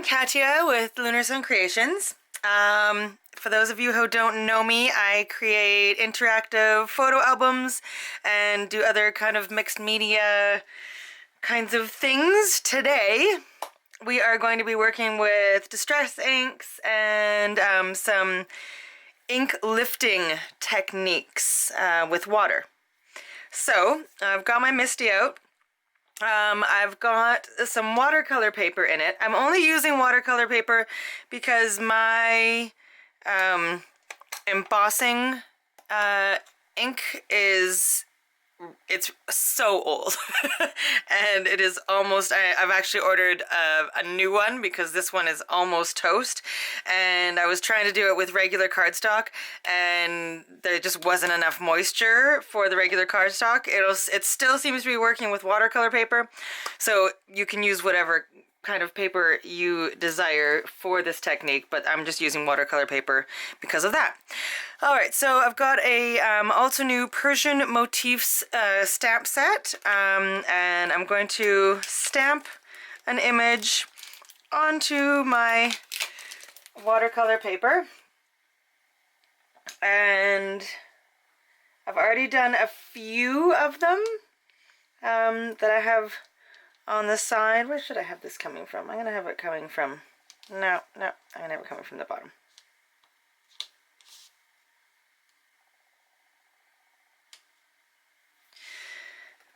I'm Katya with Lunar Sun Creations. For those of you who don't know me, I create interactive photo albums and do other kind of mixed media kinds of things. Today, we are going to be working with distress inks and some ink lifting techniques with water. So, I've got my Misty out. I've got some watercolor paper in it. I'm only using watercolor paper because my embossing ink it's so old and it is almost, I've actually ordered a new one because this one is almost toast, and I was trying to do it with regular cardstock and there just wasn't enough moisture for the regular cardstock. It still seems to be working with watercolor paper, so you can use whatever kind of paper you desire for this technique, but I'm just using watercolor paper because of that. Alright, so I've got a also new Persian motifs stamp set, and I'm going to stamp an image onto my watercolor paper, and I've already done a few of them that I have on the side. Where should I have this coming from? I'm going to have it coming from, no, I'm going to have it coming from the bottom.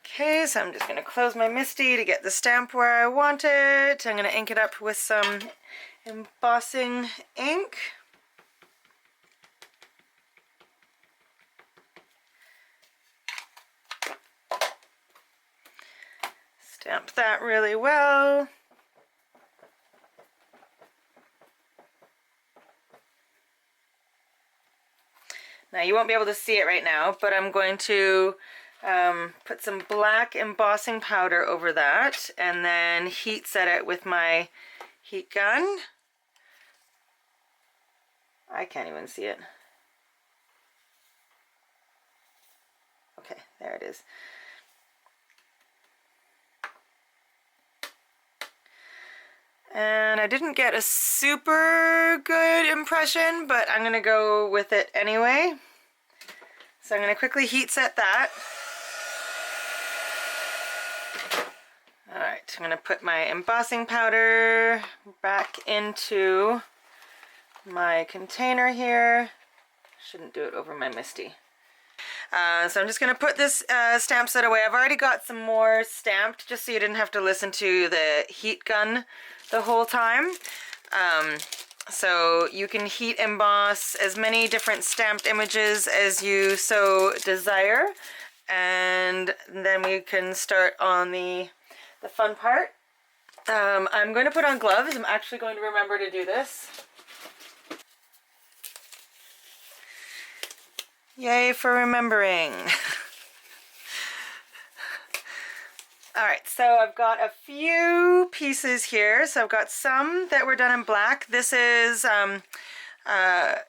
Okay, so I'm just going to close my Misty to get the stamp where I want it. I'm going to ink it up with some embossing ink. Stamp that really well. Now you won't be able to see it right now, but I'm going to put some black embossing powder over that and then heat set it with my heat gun. I can't even see it. Okay, there it is. And I didn't get a super good impression, but I'm going to go with it anyway. So I'm going to quickly heat set that. Alright, I'm going to put my embossing powder back into my container here. Shouldn't do it over my Misty. So I'm just going to put this stamp set away. I've already got some more stamped, just so you didn't have to listen to the heat gun the whole time. So you can heat emboss as many different stamped images as you so desire, and then we can start on the fun part. I'm going to put on gloves. I'm actually going to remember to do this. Yay for remembering. Alright, so I've got a few pieces here. So I've got some that were done in black. This is a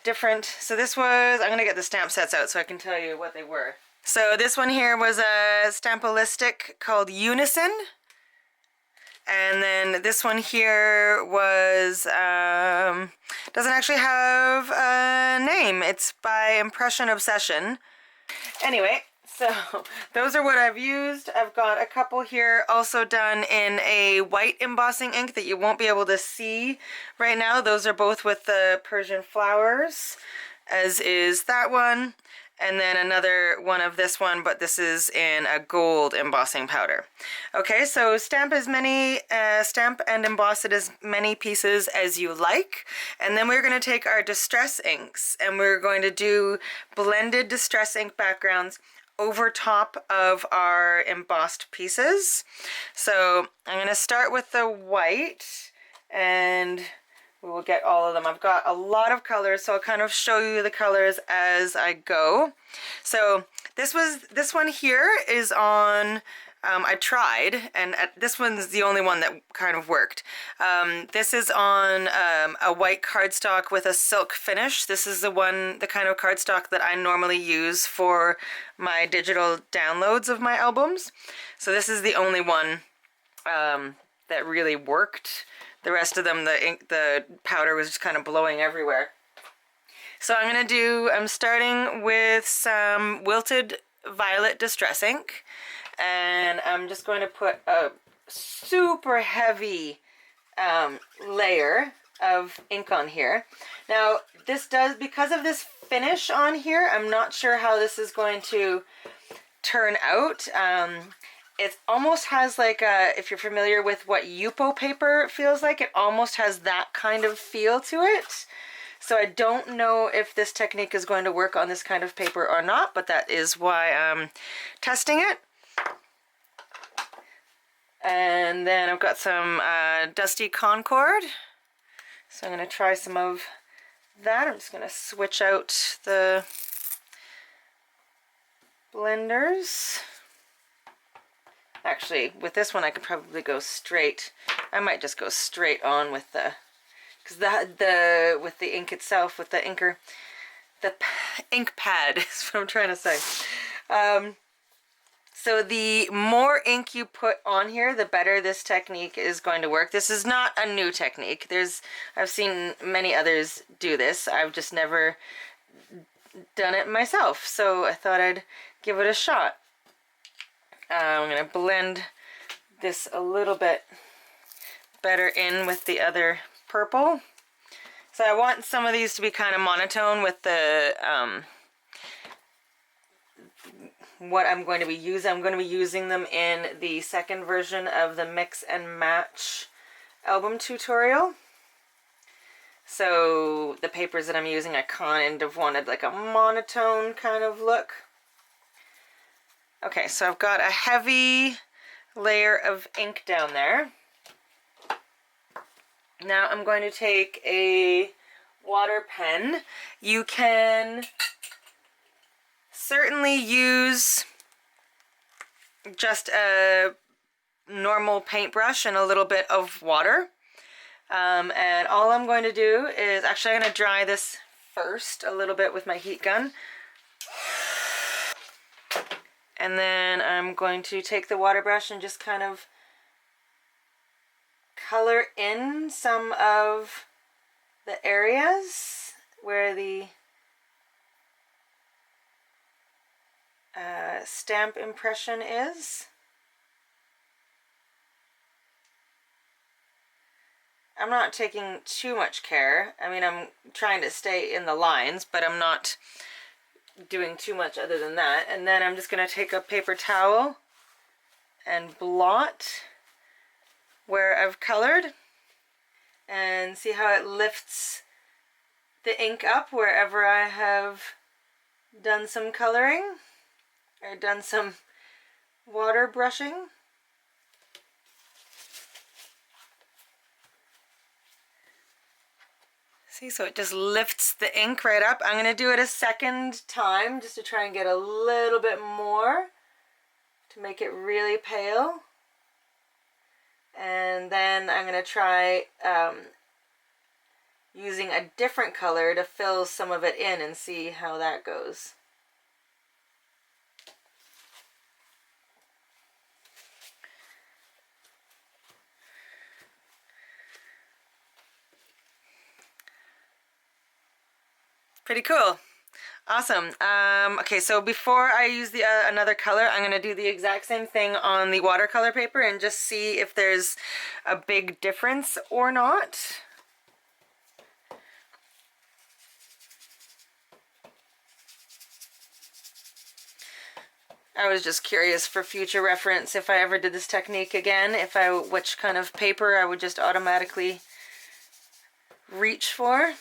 different, so this was, I'm going to get the stamp sets out so I can tell you what they were. So this one here was a Stampolistic called Unison. And then this one here was, doesn't actually have a name. It's by Impression Obsession. Anyway, so those are what I've used. I've got a couple here also done in a white embossing ink that you won't be able to see right now. Those are both with the Persian flowers, as is that one. And then another one of this one, but this is in a gold embossing powder. Okay, so stamp and emboss it as many pieces as you like. And then we're going to take our distress inks and we're going to do blended distress ink backgrounds over top of our embossed pieces. So I'm going to start with the white and we will get all of them. I've got a lot of colors, so I'll kind of show you the colors as I go. So this one here is on, I tried, and this one's the only one that kind of worked. This is on a white cardstock with a silk finish. This is the kind of cardstock that I normally use for my digital downloads of my albums. So this is the only one that really worked. The rest of them, the powder was just kind of blowing everywhere. So I'm starting with some Wilted Violet Distress ink, and I'm just going to put a super heavy layer of ink on here. Now because of this finish on here, I'm not sure how this is going to turn out. It almost has like if you're familiar with what Yupo paper feels like, it almost has that kind of feel to it. So I don't know if this technique is going to work on this kind of paper or not, but that is why I'm testing it. And then I've got some Dusty Concord. So I'm going to try some of that. I'm just going to switch out the blenders. Actually, with this one I could probably go straight. I might just go straight on with the, because with the ink itself, with the inker, the ink pad is what I'm trying to say. So the more ink you put on here, the better this technique is going to work. This is not a new technique. I've seen many others do this. I've just never done it myself, so I thought I'd give it a shot. I'm going to blend this a little bit better in with the other purple. So I want some of these to be kind of monotone with the what I'm going to be using. I'm going to be using them in the second version of the Mix and Match album tutorial. So the papers that I'm using, I kind of wanted like a monotone kind of look. Okay, so I've got a heavy layer of ink down there. Now I'm going to take a water pen. You can certainly use just a normal paintbrush and a little bit of water. And all I'm going to do is, actually I'm going to dry this first a little bit with my heat gun. And then I'm going to take the water brush and just kind of color in some of the areas where the stamp impression is. I'm not taking too much care. I mean, I'm trying to stay in the lines, but I'm not doing too much other than that. And then I'm just going to take a paper towel and blot where I've colored, and see how it lifts the ink up wherever I have done some coloring or done some water brushing. See, so it just lifts the ink right up. I'm going to do it a second time just to try and get a little bit more to make it really pale. And then I'm going to try using a different color to fill some of it in and see how that goes. Pretty cool. Awesome. Okay, so before I use the another color, I'm going to do the exact same thing on the watercolor paper and just see if there's a big difference or not. I was just curious for future reference if I ever did this technique again, which kind of paper I would just automatically reach for.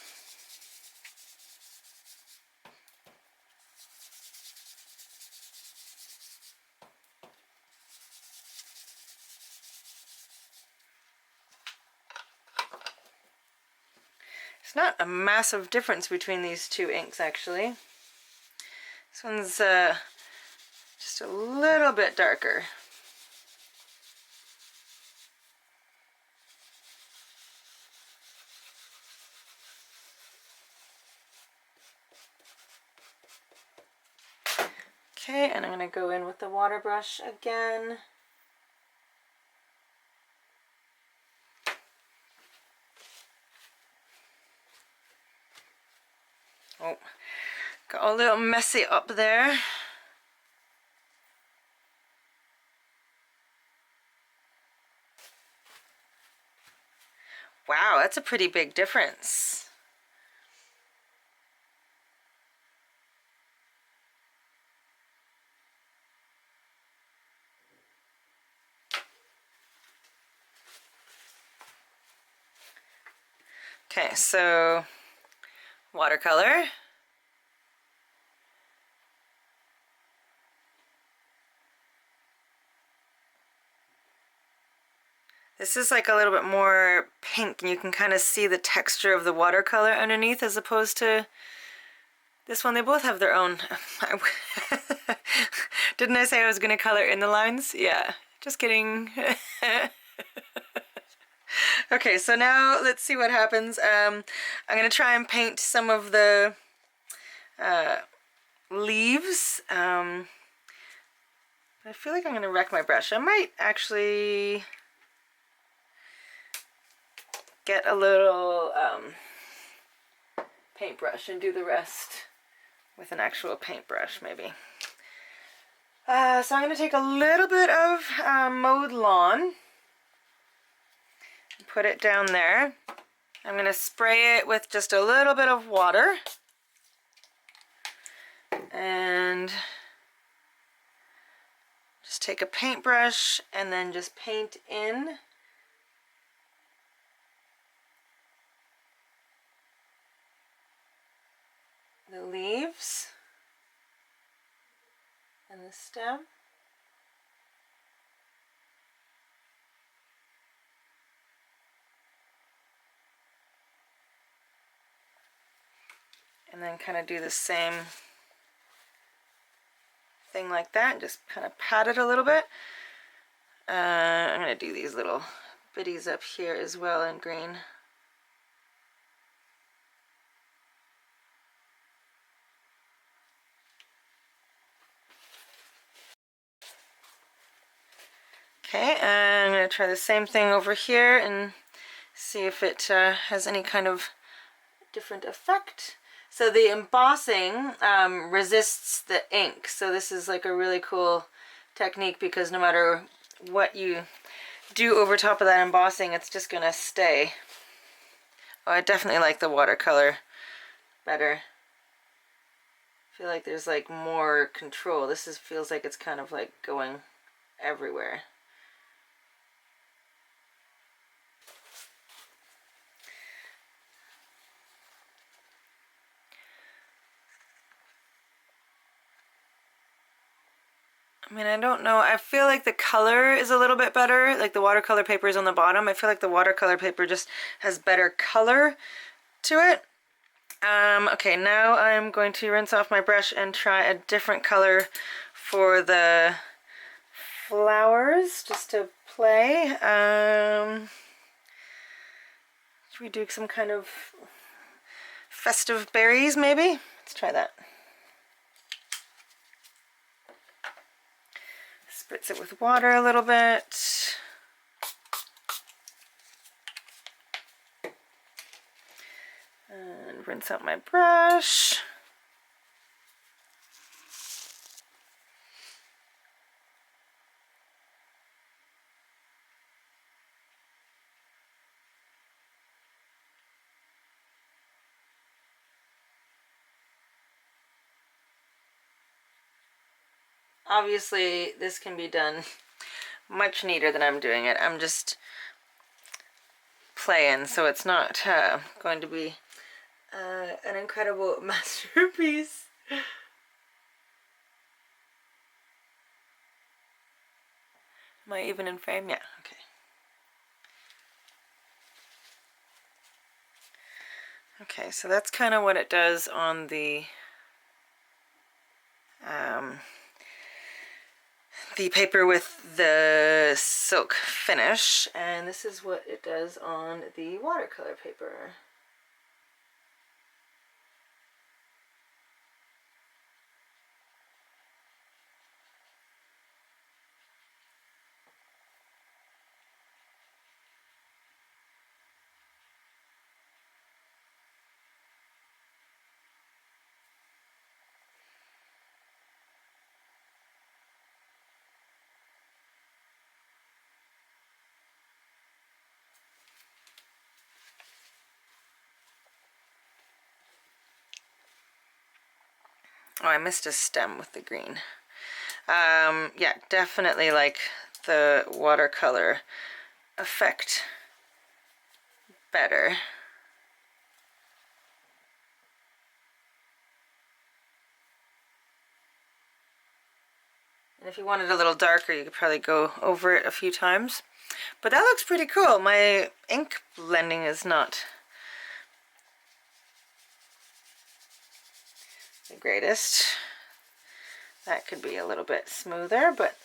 It's not a massive difference between these two inks, actually. This one's just a little bit darker. Okay, and I'm going to go in with the water brush again. Oh, got a little messy up there. Wow, that's a pretty big difference. Okay, so watercolor. This is like a little bit more pink, and you can kind of see the texture of the watercolor underneath as opposed to this one. They both have their own. Didn't I say I was going to color in the lines? Yeah, just kidding. Okay, so now let's see what happens. I'm going to try and paint some of the leaves. I feel like I'm going to wreck my brush. I might actually get a little paintbrush and do the rest with an actual paintbrush, maybe. So I'm going to take a little bit of mowed lawn and put it down there. I'm going to spray it with just a little bit of water and just take a paintbrush and then just paint in the leaves and the stem. And then kind of do the same thing like that, just kind of pat it a little bit. I'm going to do these little bitties up here as well in green. Okay, and I'm going to try the same thing over here and see if it has any kind of different effect. So the embossing resists the ink, so this is like a really cool technique because no matter what you do over top of that embossing, it's just going to stay. Oh, I definitely like the watercolor better. I feel like there's like more control. This feels like it's kind of like going everywhere. I mean, I don't know. I feel like the color is a little bit better. Like the watercolor paper is on the bottom. I feel like the watercolor paper just has better color to it. Okay, now I'm going to rinse off my brush and try a different color for the flowers, just to play. Should we do some kind of festive berries, maybe? Let's try that. Spritz it with water a little bit. And rinse out my brush. Obviously, this can be done much neater than I'm doing it. I'm just playing, so it's not going to be an incredible masterpiece. Am I even in frame? Yeah, okay. Okay, so that's kind of what it does on the paper with the silk finish, and this is what it does on the watercolor paper. Oh, I missed a stem with the green. Yeah, definitely like the watercolor effect better. And if you wanted a little darker, you could probably go over it a few times. But that looks pretty cool. My ink blending is not the greatest. That could be a little bit smoother, but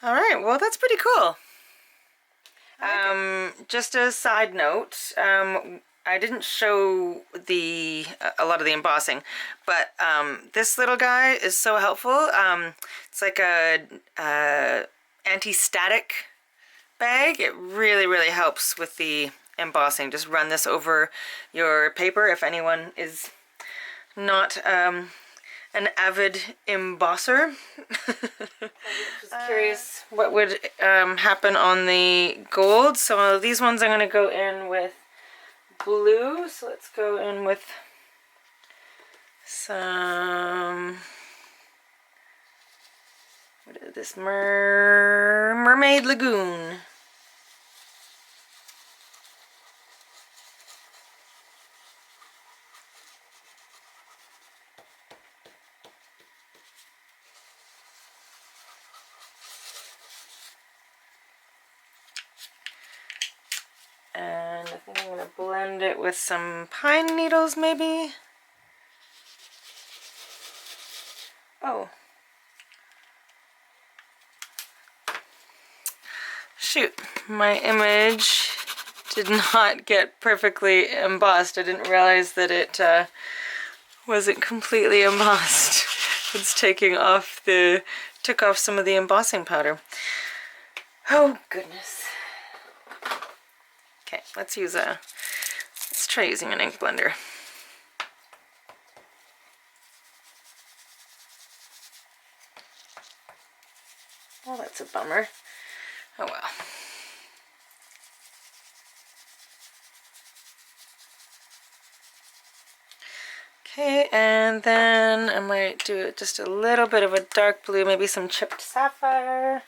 all right, well, that's pretty cool. Just a side note, I didn't show a lot of the embossing, but this little guy is so helpful. It's like a anti-static bag. It really, really helps with the embossing. Just run this over your paper if anyone is not an avid embosser. Just curious what would happen on the gold. So these ones I'm going to go in with blue. So let's go in with some, what is this, Mermaid Lagoon. And I think I'm going to blend it with some pine needles, maybe. Oh. Shoot, my image did not get perfectly embossed. I didn't realize that it wasn't completely embossed. It's took off some of the embossing powder. Oh, goodness. Okay, let's try using an ink blender. Well, that's a bummer. Oh well. Okay, and then I might do just a little bit of a dark blue, maybe some chipped sapphire.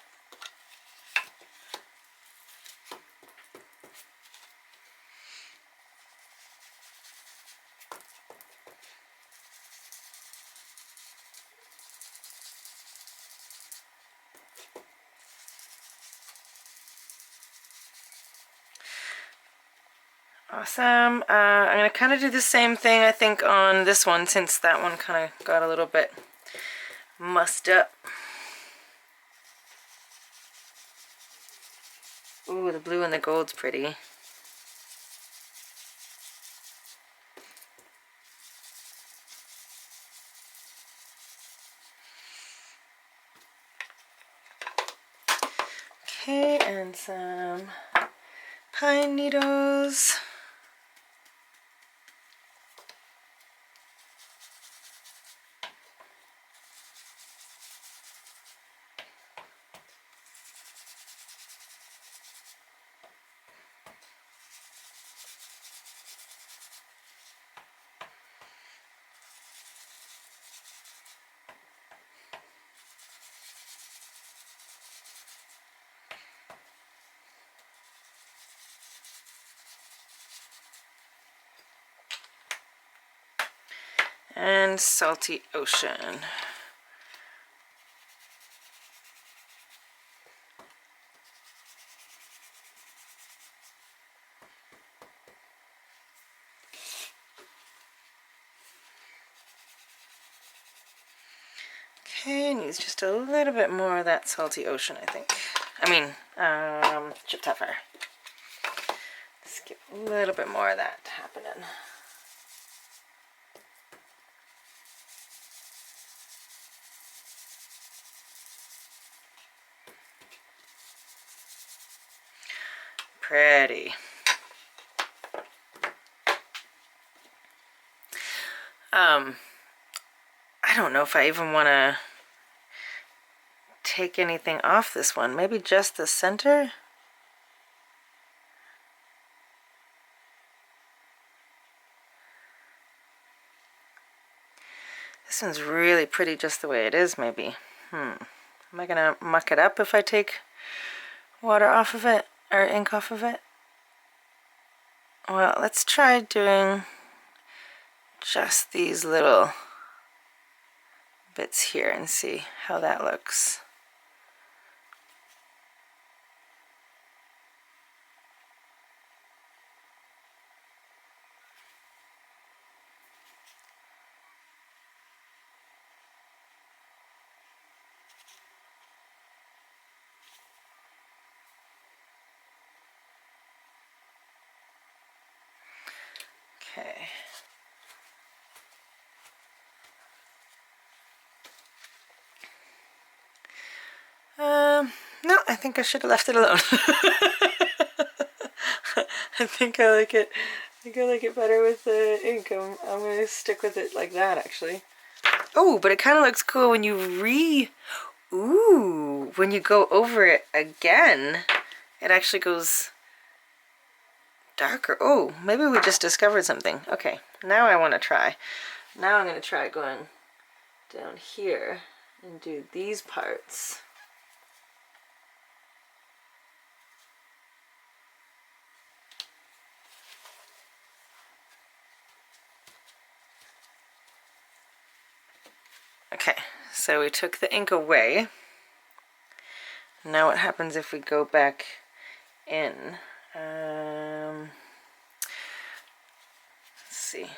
Awesome. I'm going to kind of do the same thing, I think, on this one, since that one kind of got a little bit mussed up. Ooh, the blue and the gold's pretty. Okay, and some pine needles. And Salty Ocean. Okay, needs just a little bit more of that Salty Ocean, I think. I mean, chipped sapphire. Let's get a little bit more of that happening. Pretty. I don't know if I even want to take anything off this one. Maybe just the center? This one's really pretty just the way it is, maybe. Am I gonna muck it up if I take water off of it, or ink off of it? Well, let's try doing just these little bits here and see how that looks. Okay. No, I think I should have left it alone. I think I like it. I think I like it better with the ink. I'm gonna stick with it like that, actually. Oh, but it kind of looks cool when you when you go over it again, it actually goes darker. Oh, maybe we just discovered something. Okay, now I want to try. Now I'm gonna try going down here and do these parts. Okay, so we took the ink away. Now what happens if we go back in? Let's see.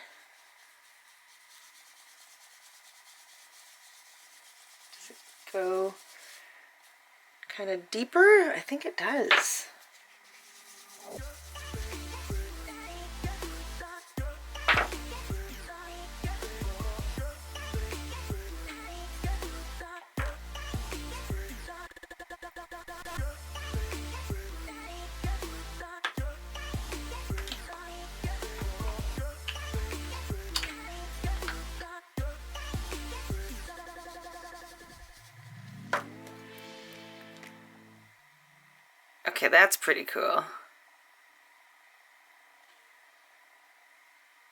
Does it go kind of deeper? I think it does. Okay, that's pretty cool.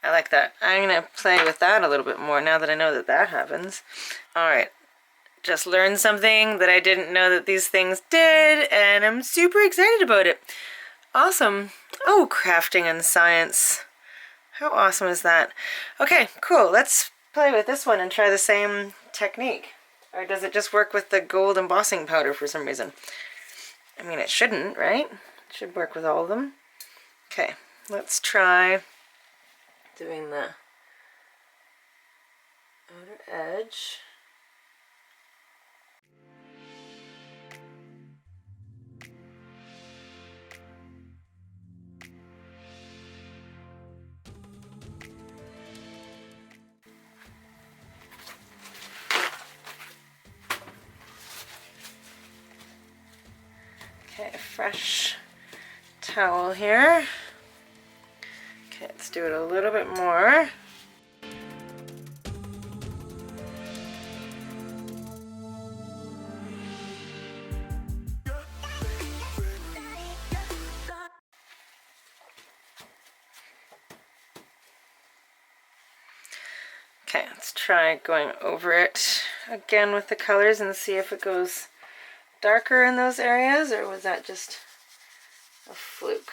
I like that. I'm gonna play with that a little bit more now that I know that that happens. Alright, just learned something that I didn't know that these things did, and I'm super excited about it. Awesome. Oh, crafting and science. How awesome is that? Okay, cool. Let's play with this one and try the same technique. Or does it just work with the gold embossing powder for some reason? I mean, it shouldn't, right? It should work with all of them. Okay, let's try doing the outer edge. Okay, a fresh towel here. Okay, let's do it a little bit more. Okay, let's try going over it again with the colors and see if it goes darker in those areas, or was that just a fluke?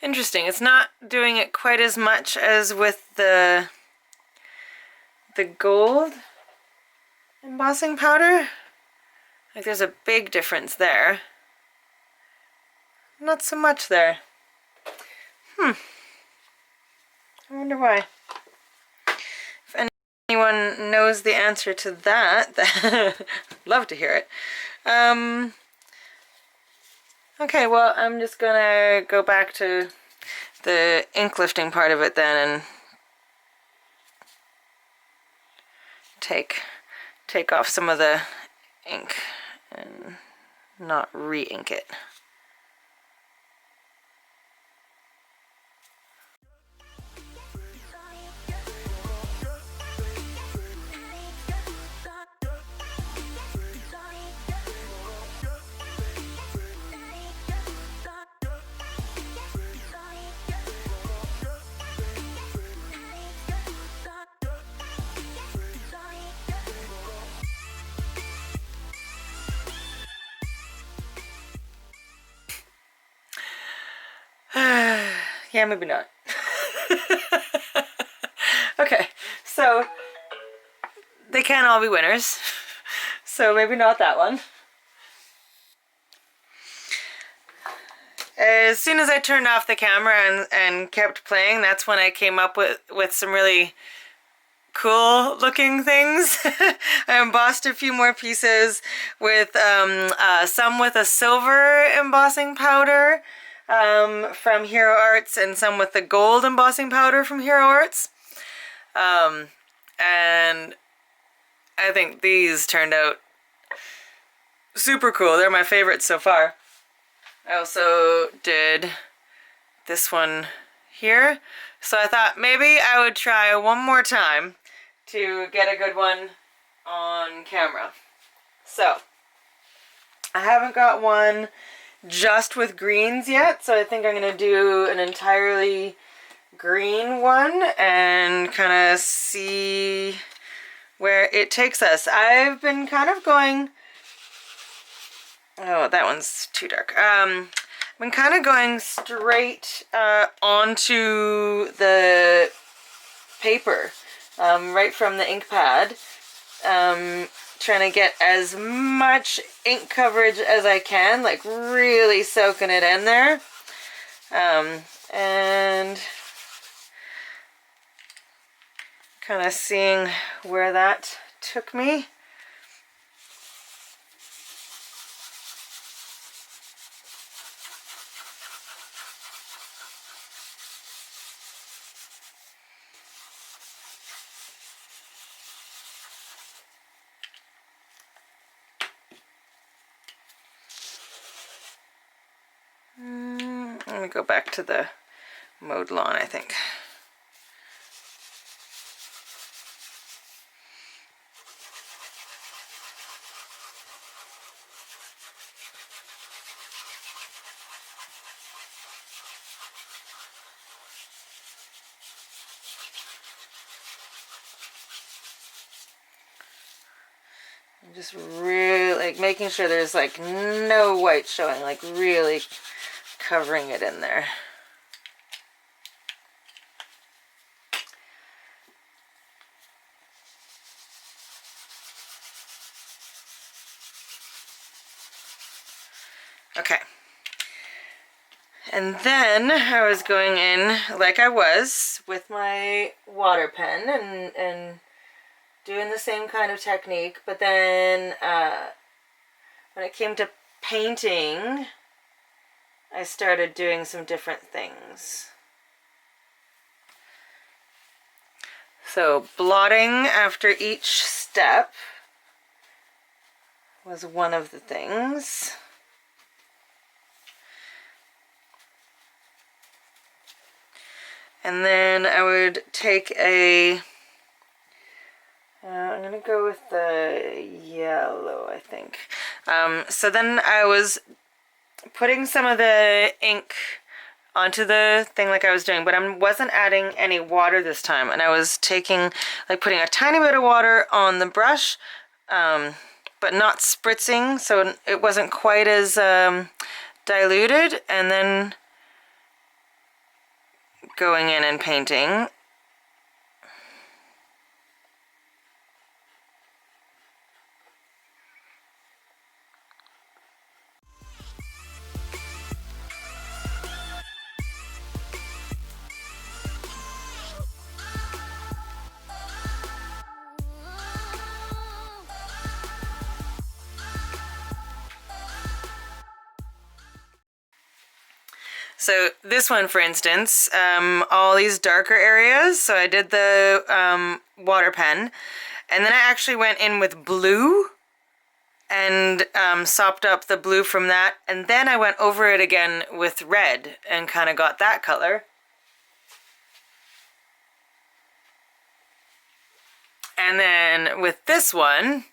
Interesting. It's not doing it quite as much as with the gold embossing powder. Like there's a big difference there. Not so much there. I wonder why. If anyone knows the answer to that, love to hear it. Okay, well, I'm just gonna go back to the ink lifting part of it then and take off some of the ink and not re-ink it. Yeah, maybe not. Okay, so they can't all be winners. So maybe not that one. As soon as I turned off the camera and kept playing, that's when I came up with some really cool looking things. I embossed a few more pieces with some with a silver embossing powder from Hero Arts and some with the gold embossing powder from Hero Arts. And I think these turned out super cool. They're my favorites so far. I also did this one here. So I thought maybe I would try one more time to get a good one on camera. So I haven't got one just with greens yet, so I think I'm going to do an entirely green one and kind of see where it takes us. I've been kind of going... Oh, that one's too dark. I've been kind of going straight onto the paper, right from the ink pad. Trying to get as much ink coverage as I can, like really soaking it in there. And kind of seeing where that took me. Let me go back to the mowed lawn, I think. I'm just really like making sure there's like no white showing, like really covering it in there. Okay. And then I was going in like I was with my water pen and doing the same kind of technique, but then when it came to painting, I started doing some different things. So blotting after each step was one of the things. And then I would take a, I'm going to go with the yellow, I think. So then I was putting some of the ink onto the thing like I was doing, but I wasn't adding any water this time. And I was taking, like putting a tiny bit of water on the brush, but not spritzing, so it wasn't quite as diluted, and then going in and painting. So this one, for instance, all these darker areas. So I did the water pen, and then I actually went in with blue and sopped up the blue from that, and then I went over it again with red and kind of got that color. And then with this one,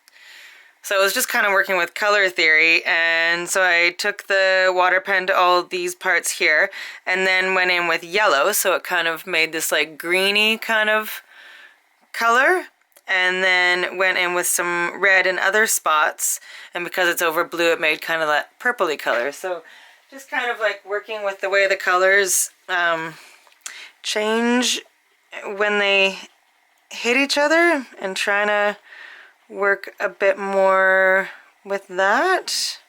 so I was just kind of working with color theory, and so I took the water pen to all these parts here and then went in with yellow, so it kind of made this like greeny kind of color, and then went in with some red in other spots, and because it's over blue it made kind of that purpley color. So just kind of like working with the way the colors change when they hit each other and trying to work a bit more with that.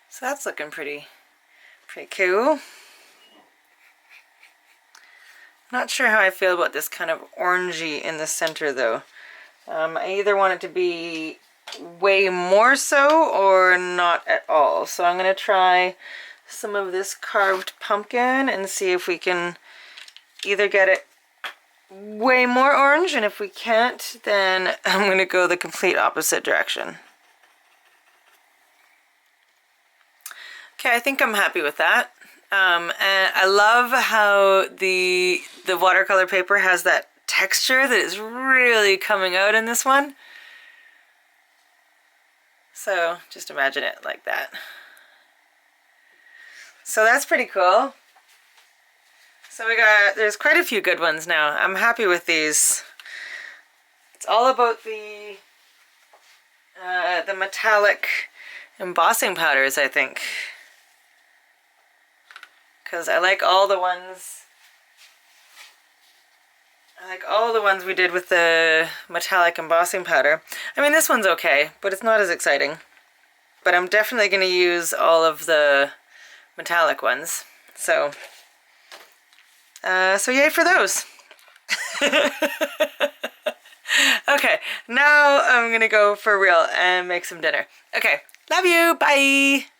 So that's looking pretty cool. Not sure how I feel about this kind of orangey in the center though. I either want it to be way more so or not at all. So I'm going to try some of this carved pumpkin and see if we can either get it way more orange, and if we can't, then I'm going to go the complete opposite direction. Okay, I think I'm happy with that. And I love how the watercolor paper has that texture that is really coming out in this one. So just imagine it like that. So that's pretty cool. So there's quite a few good ones now. I'm happy with these. It's all about the metallic embossing powders, I think. Because I like all the ones we did with the metallic embossing powder. I mean, this one's okay, but it's not as exciting. But I'm definitely going to use all of the metallic ones. So yay for those. Okay, now I'm going to go for real and make some dinner. Okay, love you, bye!